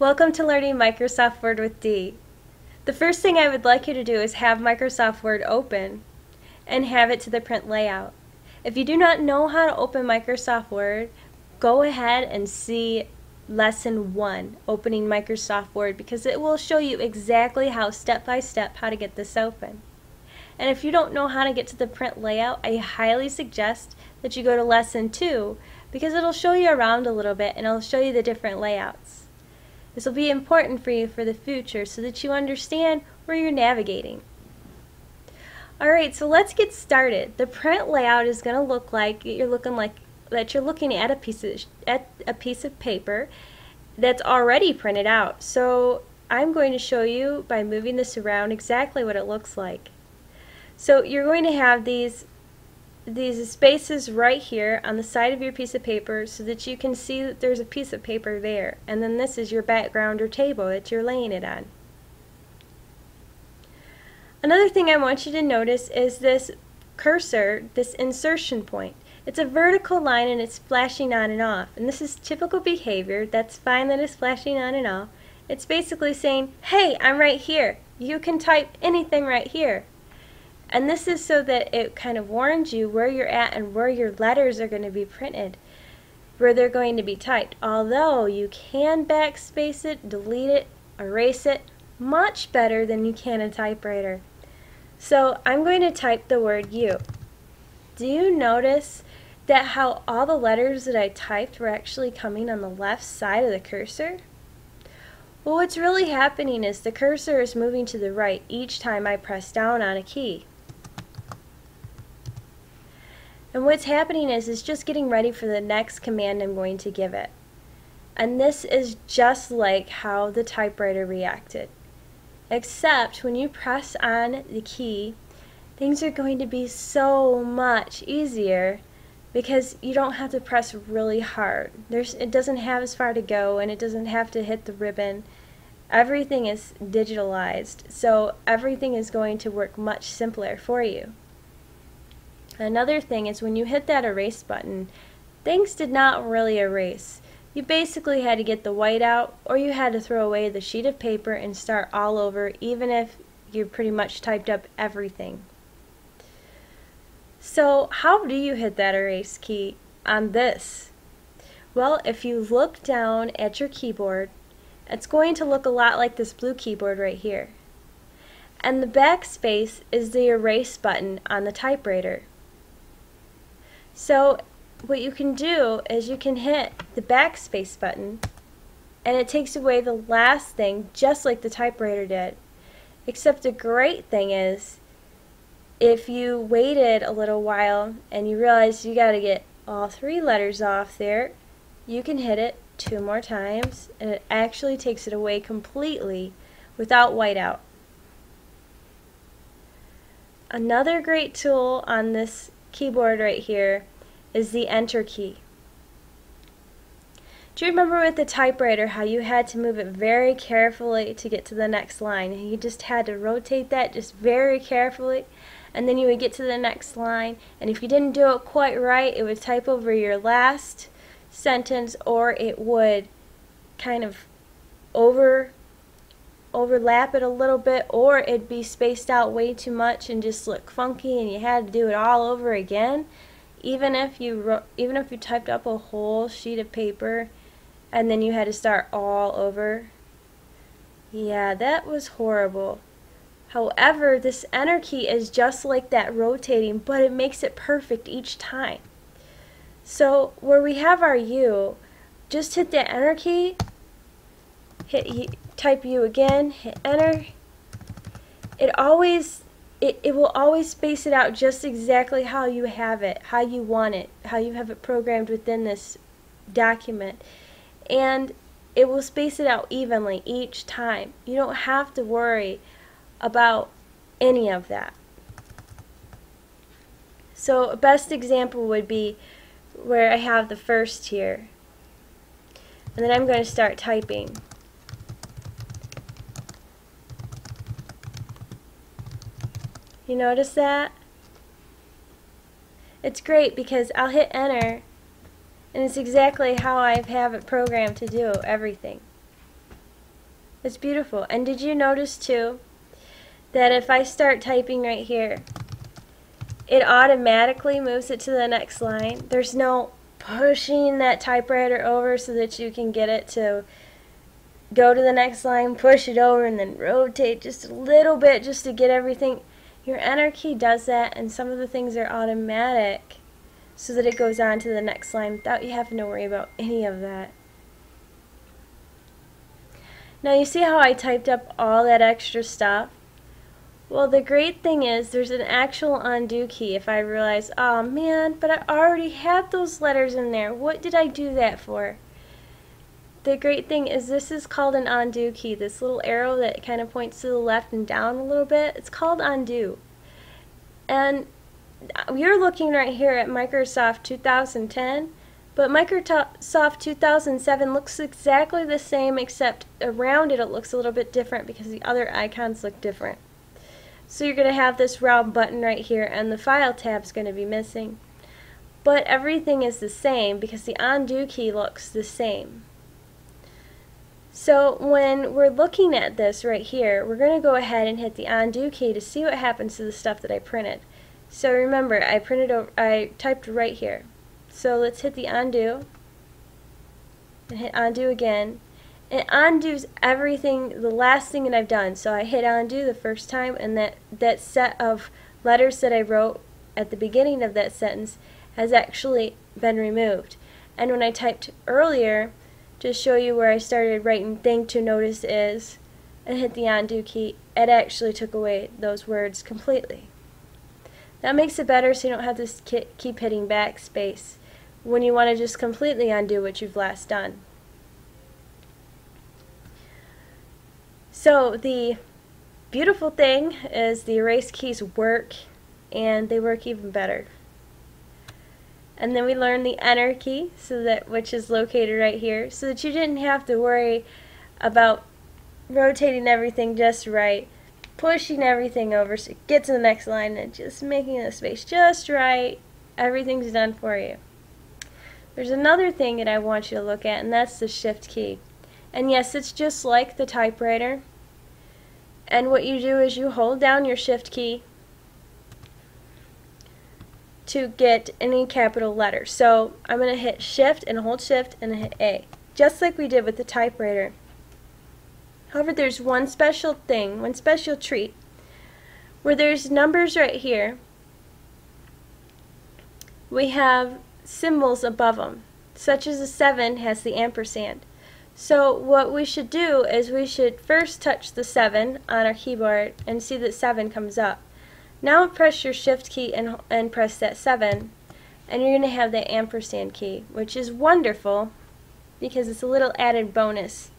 Welcome to learning Microsoft Word with Dee. The first thing I would like you to do is have Microsoft Word open and have it to the print layout. If you do not know how to open Microsoft Word, go ahead and see Lesson 1, Opening Microsoft Word, because it will show you exactly how step by step how to get this open. And if you don't know how to get to the print layout, I highly suggest that you go to Lesson 2 because it'll show you around a little bit and it'll show you the different layouts. This will be important for you for the future so that you understand where you're navigating. Alright, so let's get started. The print layout is going to look like you're looking at a piece of paper that's already printed out. So I'm going to show you by moving this around exactly what it looks like. So you're going to have these spaces right here on the side of your piece of paper so that you can see that there's a piece of paper there, and then this is your background or table that you're laying it on. Another thing I want you to notice is this cursor, this insertion point. It's a vertical line and it's flashing on and off, and this is typical behavior. That's fine that it's flashing on and off. It's basically saying, hey, I'm right here. You can type anything right here. And this is so that it kind of warns you where you're at and where your letters are going to be printed, where they're going to be typed. Although you can backspace it, delete it, erase it much better than you can a typewriter. So I'm going to type the word you. Do you notice that how all the letters that I typed were actually coming on the left side of the cursor? Well, what's really happening is the cursor is moving to the right each time I press down on a key. And what's happening is it's just getting ready for the next command I'm going to give it. And this is just like how the typewriter reacted. Except when you press on the key, things are going to be so much easier because you don't have to press really hard. It doesn't have as far to go and it doesn't have to hit the ribbon. Everything is digitalized, so everything is going to work much simpler for you. Another thing is when you hit that erase button, things did not really erase. You basically had to get the white out, or you had to throw away the sheet of paper and start all over, even if you pretty much typed up everything. So how do you hit that erase key on this? Well, if you look down at your keyboard, it's going to look a lot like this blue keyboard right here. And the backspace is the erase button on the typewriter. So what you can do is you can hit the backspace button and it takes away the last thing just like the typewriter did. Except the great thing is if you waited a little while and you realize you got to get all 3 letters off there, you can hit it 2 more times and it actually takes it away completely without whiteout. Another great tool on this keyboard right here is the enter key. Do you remember with the typewriter how you had to move it very carefully to get to the next line? And you just had to rotate that just very carefully, and then you would get to the next line, and if you didn't do it quite right, it would type over your last sentence, or it would kind of overlap it a little bit, or it'd be spaced out way too much and just look funky and you had to do it all over again. Even if you typed up a whole sheet of paper and then you had to start all over. Yeah, that was horrible. However, this enter key is just like that rotating, but it makes it perfect each time. So where we have our U, just hit the enter key, type U again, hit enter. It will always space it out just exactly how you have it, how you want it, how you have it programmed within this document. And it will space it out evenly each time. You don't have to worry about any of that. So a best example would be where I have the first here. And then I'm going to start typing. You notice that? It's great because I'll hit enter and it's exactly how I have it programmed to do everything. It's beautiful. And did you notice too that if I start typing right here, it automatically moves it to the next line? There's no pushing that typewriter over so that you can get it to go to the next line, push it over, and then rotate just a little bit just to get everything. Your enter key does that, and some of the things are automatic so that it goes on to the next line without you having to worry about any of that. Now you see how I typed up all that extra stuff? Well, the great thing is there's an actual undo key if I realize, oh man, but I already had those letters in there. What did I do that for? The great thing is this is called an undo key. This little arrow that kind of points to the left and down a little bit, it's called undo. And you're looking right here at Microsoft 2010, but Microsoft 2007 looks exactly the same, except around it looks a little bit different because the other icons look different. So you're going to have this round button right here, and the file tab is going to be missing. But everything is the same because the undo key looks the same. So when we're looking at this right here, we're going to go ahead and hit the undo key to see what happens to the stuff that I printed. So remember, I typed right here. So let's hit the undo and hit undo again. It undoes everything, the last thing that I've done. So I hit undo the first time, and that set of letters that I wrote at the beginning of that sentence has actually been removed. And when I typed earlier, to show you where I started writing thing to notice is, and hit the undo key, it actually took away those words completely. That makes it better so you don't have to keep hitting backspace when you want to just completely undo what you've last done. So the beautiful thing is the erase keys work, and they work even better. And then we learned the enter key, which is located right here, so that you didn't have to worry about rotating everything just right, pushing everything over so it gets to the next line, and just making the space just right. Everything's done for you. There's another thing that I want you to look at, and that's the shift key. And yes, it's just like the typewriter. And what you do is you hold down your shift key to get any capital letter. So I'm going to hit shift and hold shift and hit A, just like we did with the typewriter. However, there's one special thing, one special treat, where there's numbers right here. We have symbols above them, such as a 7 has the ampersand. So what we should do is we should first touch the 7 on our keyboard and see that 7 comes up. Now press your shift key and press that 7, and you're going to have that ampersand key, which is wonderful because it's a little added bonus.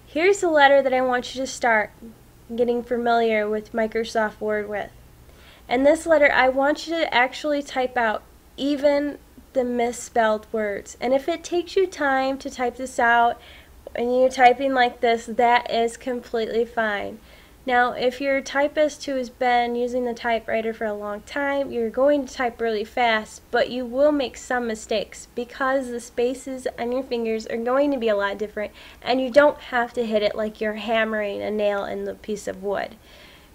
Here's the letter that I want you to start getting familiar with Microsoft Word with. And this letter, I want you to actually type out even the misspelled words. And if it takes you time to type this out and you're typing like this, that is completely fine. Now, if your typist who has been using the typewriter for a long time, you're going to type really fast, but you will make some mistakes because the spaces on your fingers are going to be a lot different, and you don't have to hit it like you're hammering a nail in the piece of wood,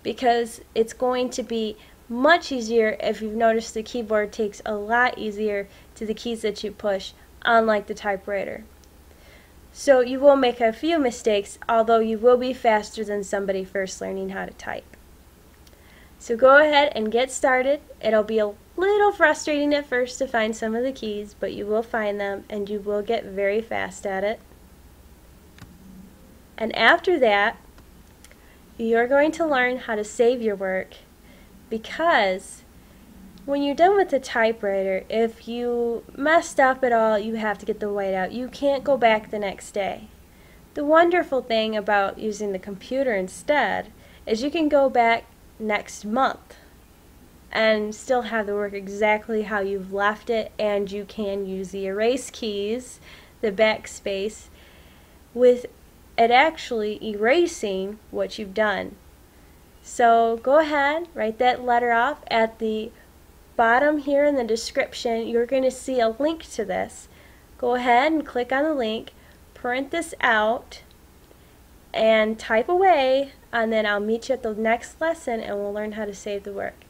because it's going to be much easier if you've noticed the keyboard takes a lot easier to the keys that you push, unlike the typewriter. So you will make a few mistakes, although you will be faster than somebody first learning how to type. So go ahead and get started. It'll be a little frustrating at first to find some of the keys, but you will find them and you will get very fast at it. And after that, you're going to learn how to save your work, because when you're done with the typewriter, if you messed up at all, you have to get the white out. You can't go back the next day. The wonderful thing about using the computer instead is you can go back next month and still have the work exactly how you've left it, and you can use the erase keys, the backspace, with it actually erasing what you've done. So go ahead, write that letter off at the bottom here in the description, you're going to see a link to this. Go ahead and click on the link, print this out, and type away, and then I'll meet you at the next lesson and we'll learn how to save the work.